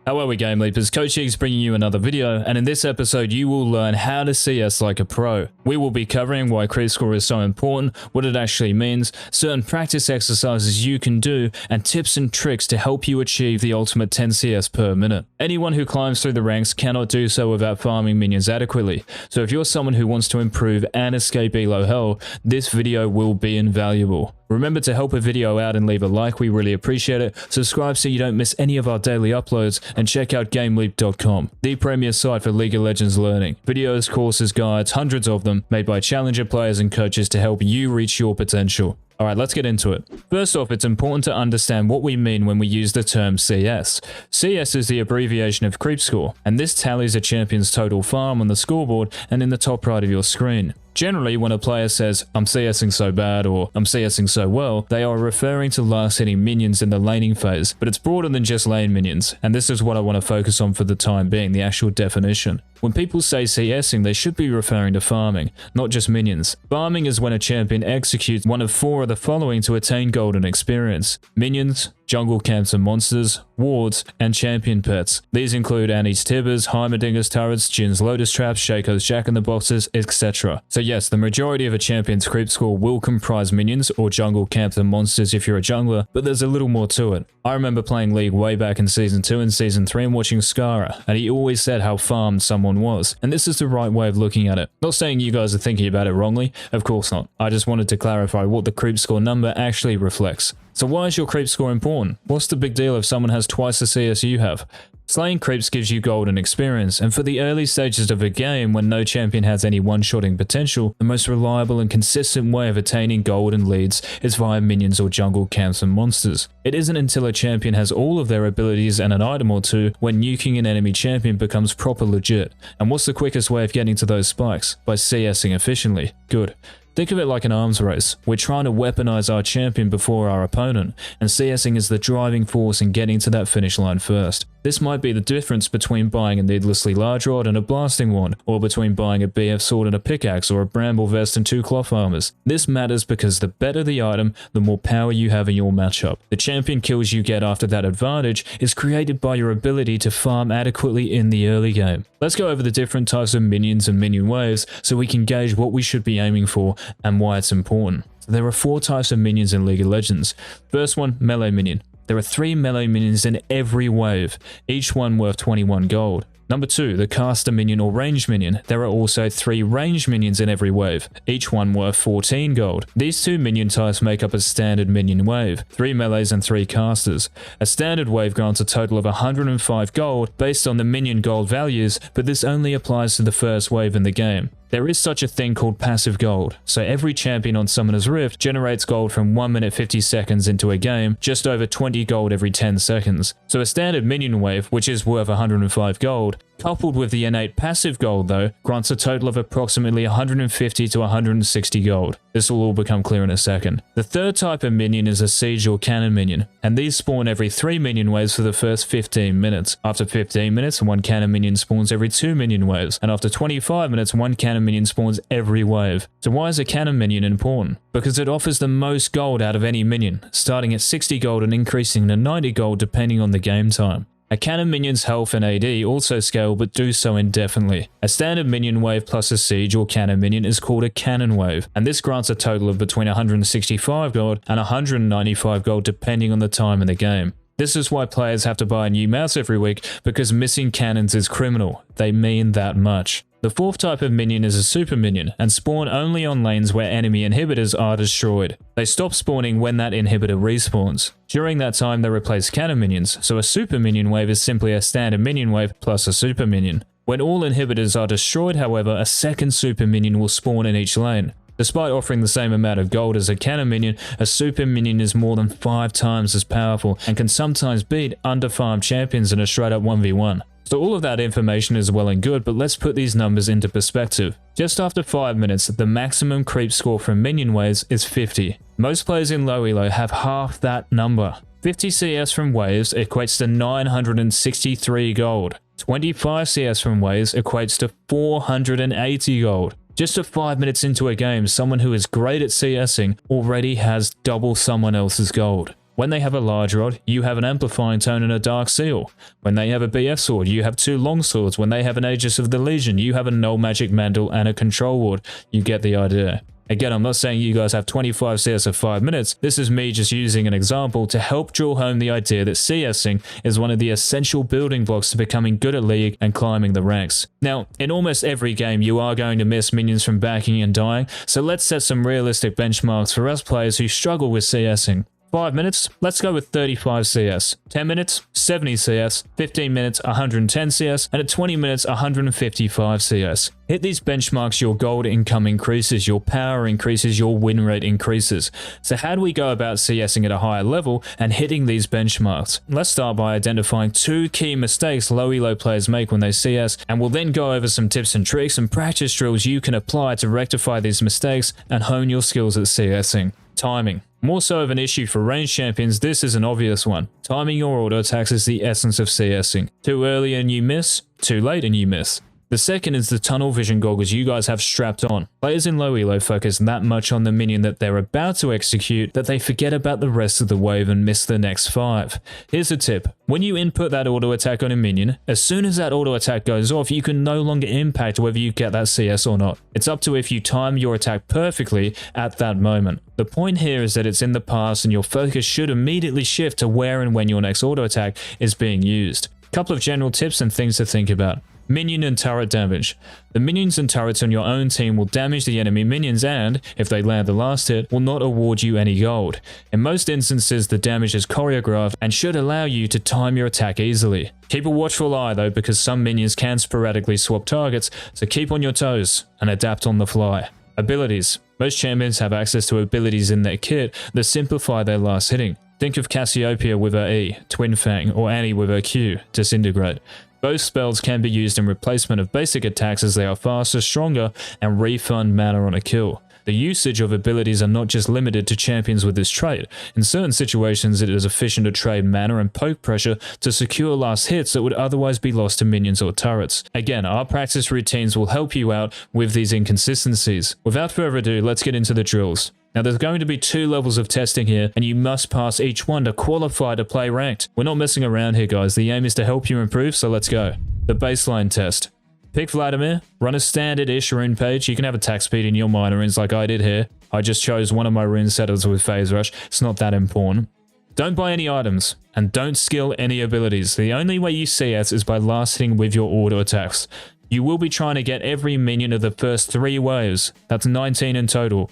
How are we, GameLeapers? Coach Eagz bringing you another video, and in this episode you will learn how to CS like a pro. We will be covering why creep score is so important, what it actually means, certain practice exercises you can do, and tips and tricks to help you achieve the ultimate 10 CS per minute. Anyone who climbs through the ranks cannot do so without farming minions adequately, so if you're someone who wants to improve and escape elo hell, this video will be invaluable. Remember to help a video out and leave a like, we really appreciate it. Subscribe so you don't miss any of our daily uploads, and check out GameLeap.com, the premier site for League of Legends learning. Videos, courses, guides, hundreds of them, made by challenger players and coaches to help you reach your potential. Alright, let's get into it. First off, it's important to understand what we mean when we use the term CS. CS is the abbreviation of creep score, and this tallies a champion's total farm on the scoreboard and in the top right of your screen. Generally, when a player says, "I'm CSing so bad" or "I'm CSing so well," they are referring to last hitting minions in the laning phase, but it's broader than just lane minions, and this is what I want to focus on for the time being, the actual definition. When people say CSing, they should be referring to farming, not just minions. Farming is when a champion executes one of four of the following to attain golden experience: minions, jungle camps and monsters, wards, and champion pets. These include Annie's Tibbers, Heimerdinger's turrets, Jin's Lotus Traps, Shaco's Jack-in-the-Boxes, etc. So yes, the majority of a champion's creep score will comprise minions or jungle camps and monsters if you're a jungler, but there's a little more to it. I remember playing League way back in Season 2 and Season 3 and watching Skara, and he always said how farmed someone was, and this is the right way of looking at it. Not saying you guys are thinking about it wrongly, of course not. I just wanted to clarify what the creep score number actually reflects. So why is your creep score important? What's the big deal if someone has twice the CS you have? Slaying creeps gives you golden experience, and for the early stages of a game when no champion has any one-shotting potential, the most reliable and consistent way of attaining gold and leads is via minions or jungle camps and monsters. It isn't until a champion has all of their abilities and an item or two when nuking an enemy champion becomes proper legit. And what's the quickest way of getting to those spikes? By CSing efficiently. Good. Think of it like an arms race. We're trying to weaponize our champion before our opponent, and CSing is the driving force in getting to that finish line first. This might be the difference between buying a needlessly large rod and a blasting wand, or between buying a BF sword and a pickaxe, or a bramble vest and 2 cloth armors. This matters because the better the item, the more power you have in your matchup. The champion kills you get after that advantage is created by your ability to farm adequately in the early game. Let's go over the different types of minions and minion waves so we can gauge what we should be aiming for and why it's important. So there are 4 types of minions in League of Legends. First one, melee minion. There are 3 melee minions in every wave, each one worth 21 gold. Number 2, the caster minion or range minion. There are also 3 range minions in every wave, each one worth 14 gold. These 2 minion types make up a standard minion wave, 3 melees and 3 casters. A standard wave grants a total of 105 gold based on the minion gold values, but this only applies to the first wave in the game. There is such a thing called passive gold, so every champion on Summoner's Rift generates gold from 1 minute 50 seconds into a game, just over 20 gold every 10 seconds. So a standard minion wave, which is worth 105 gold, coupled with the innate passive gold though, grants a total of approximately 150 to 160 gold. This will all become clear in a second. The third type of minion is a siege or cannon minion, and these spawn every 3 minion waves for the first 15 minutes. After 15 minutes, 1 cannon minion spawns every 2 minion waves, and after 25 minutes, 1 cannon minion spawns every wave. So why is a cannon minion important? Because it offers the most gold out of any minion, starting at 60 gold and increasing to 90 gold depending on the game time. A cannon minion's health and AD also scale, but do so indefinitely. A standard minion wave plus a siege or cannon minion is called a cannon wave, and this grants a total of between 165 gold and 195 gold depending on the time in the game. This is why players have to buy a new mouse every week, because missing cannons is criminal. They mean that much. The fourth type of minion is a super minion, and spawn only on lanes where enemy inhibitors are destroyed. They stop spawning when that inhibitor respawns. During that time they replace cannon minions, so a super minion wave is simply a standard minion wave plus a super minion. When all inhibitors are destroyed, however, a second super minion will spawn in each lane. Despite offering the same amount of gold as a cannon minion, a super minion is more than 5 times as powerful and can sometimes beat underfarmed champions in a straight up 1v1. So all of that information is well and good, but let's put these numbers into perspective. Just after 5 minutes, the maximum creep score from minion waves is 50. Most players in low elo have half that number. 50 CS from waves equates to 963 gold. 25 CS from waves equates to 480 gold. Just at 5 minutes into a game, someone who is great at CSing already has double someone else's gold. When they have a large rod, you have an amplifying tone and a dark seal. When they have a BF sword, you have 2 long swords. When they have an Aegis of the Legion, you have a null magic mantle and a control ward. You get the idea. Again, I'm not saying you guys have 25 CS of 5 minutes. This is me just using an example to help draw home the idea that CSing is one of the essential building blocks to becoming good at League and climbing the ranks. Now, in almost every game, you are going to miss minions from backing and dying, so let's set some realistic benchmarks for us players who struggle with CSing. 5 minutes, let's go with 35 CS. 10 minutes, 70 CS. 15 minutes, 110 CS. And at 20 minutes, 155 CS. Hit these benchmarks, your gold income increases, your power increases, your win rate increases. So how do we go about CSing at a higher level and hitting these benchmarks? Let's start by identifying 2 key mistakes low elo players make when they CS, and we'll then go over some tips and tricks and practice drills you can apply to rectify these mistakes and hone your skills at CSing. Timing. More so of an issue for ranged champions, this is an obvious one. Timing your auto attacks is the essence of CSing. Too early and you miss, too late and you miss. The second is the tunnel vision goggles you guys have strapped on. Players in low elo focus that much on the minion that they're about to execute that they forget about the rest of the wave and miss the next 5. Here's a tip. When you input that auto attack on a minion, as soon as that auto attack goes off, you can no longer impact whether you get that CS or not. It's up to if you time your attack perfectly at that moment. The point here is that it's in the past and your focus should immediately shift to where and when your next auto attack is being used. Couple of general tips and things to think about. Minion and turret damage. The minions and turrets on your own team will damage the enemy minions and, if they land the last hit, will not award you any gold. In most instances, the damage is choreographed and should allow you to time your attack easily. Keep a watchful eye though, because some minions can sporadically swap targets, so keep on your toes and adapt on the fly. Abilities. Most champions have access to abilities in their kit that simplify their last hitting. Think of Cassiopeia with her E, Twin Fang, or Annie with her Q, Disintegrate. Both spells can be used in replacement of basic attacks as they are faster, stronger, and refund mana on a kill. The usage of abilities are not just limited to champions with this trait. In certain situations, it is efficient to trade mana and poke pressure to secure last hits that would otherwise be lost to minions or turrets. Again, our practice routines will help you out with these inconsistencies. Without further ado, let's get into the drills. Now there's going to be 2 levels of testing here, and you must pass each one to qualify to play ranked. We're not messing around here guys, the aim is to help you improve, so let's go. The baseline test. Pick Vladimir, run a standard-ish rune page. You can have attack speed in your minor runes like I did here. I just chose one of my rune setters with phase rush, it's not that important. Don't buy any items, and don't skill any abilities. The only way you CS is by last hitting with your auto attacks. You will be trying to get every minion of the first 3 waves, that's 19 in total.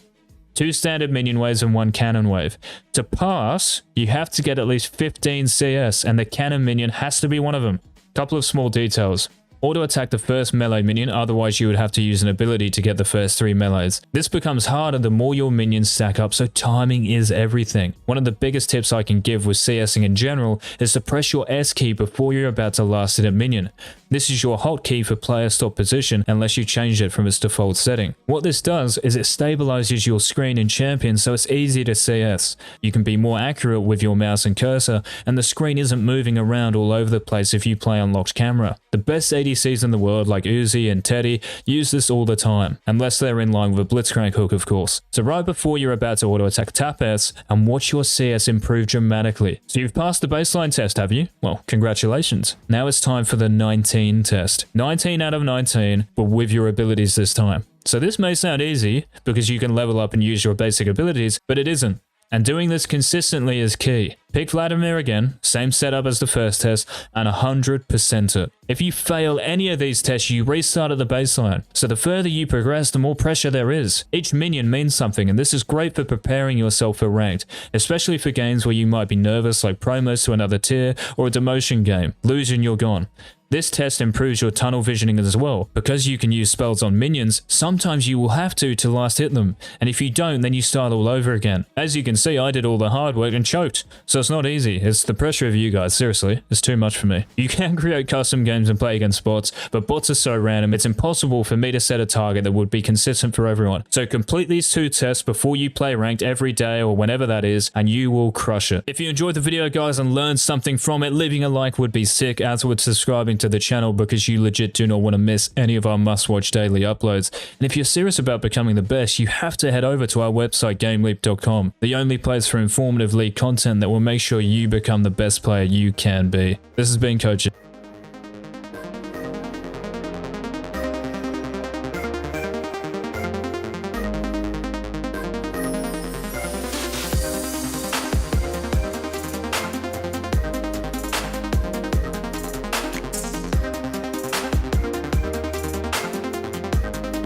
2 standard minion waves and 1 cannon wave. To pass, you have to get at least 15 CS, and the cannon minion has to be one of them. Couple of small details. Auto attack the first melee minion, otherwise you would have to use an ability to get the first 3 melees. This becomes harder the more your minions stack up, so timing is everything. One of the biggest tips I can give with CSing in general is to press your S key before you're about to last hit a minion. This is your hotkey for player stop position unless you change it from its default setting. What this does is it stabilizes your screen in champion so it's easy to CS. You can be more accurate with your mouse and cursor, and the screen isn't moving around all over the place if you play on locked camera. The best ADCs in the world like Uzi and Teddy use this all the time, unless they're in line with a blitzcrank hook of course. So right before you're about to auto attack, tap S and watch your CS improve dramatically. So you've passed the baseline test, have you? Well, congratulations. Now it's time for the 19 test. 19 out of 19, but with your abilities this time. So this may sound easy because you can level up and use your basic abilities, but it isn't. And doing this consistently is key. Pick Vladimir again, same setup as the first test, and 100% it. If you fail any of these tests, you restart at the baseline. So the further you progress, the more pressure there is. Each minion means something, and this is great for preparing yourself for ranked, especially for games where you might be nervous like promos to another tier or a demotion game. Lose and you're gone. This test improves your tunnel visioning as well. Because you can use spells on minions, sometimes you will have to last hit them, and if you don't, then you start all over again. As you can see, I did all the hard work and choked, so it's not easy. It's the pressure of you guys, seriously. It's too much for me. You can create custom games and play against bots, but bots are so random, it's impossible for me to set a target that would be consistent for everyone. So complete these 2 tests before you play ranked every day or whenever that is, and you will crush it. If you enjoyed the video, guys, and learned something from it, leaving a like would be sick, as would subscribing to the channel because you legit do not want to miss any of our must-watch daily uploads. And if you're serious about becoming the best, you have to head over to our website GameLeap.com, the only place for informative league content that will make sure you become the best player you can be. This has been Coach Eagz.